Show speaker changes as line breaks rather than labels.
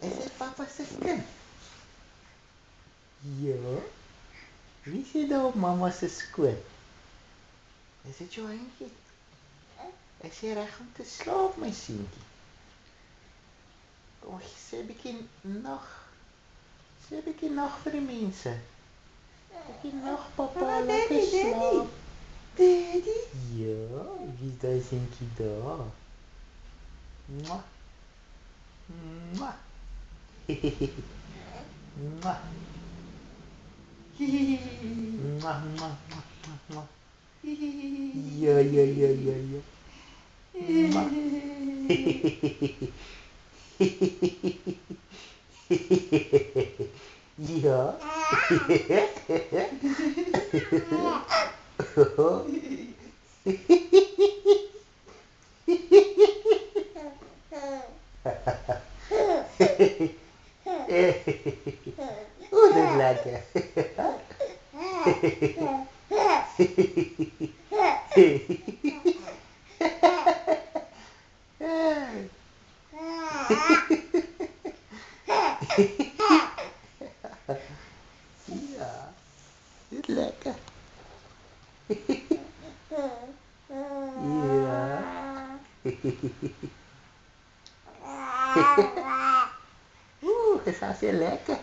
Is dit papa se kind? Ja. Wie sit daar op mamma se skoot? Is dit jou handjie? Is jy reg om te slaap, my seentjie? Kom, sê 'n bietjie nag. Sê 'n bietjie nag vir die mense. Bietjie nag, papa, lekker slaap.
Daddy.
Ja, wie is daai seentjie daar? Mwah. Mwah. Mwah. Mwah, mwah, mwah, mwah. Ja, ja, ja, ja, ja. Mwah. Ja. Oeh, dat is lekker. Ja, dit is lekker. Ja. Oeh, is dat heel lekker.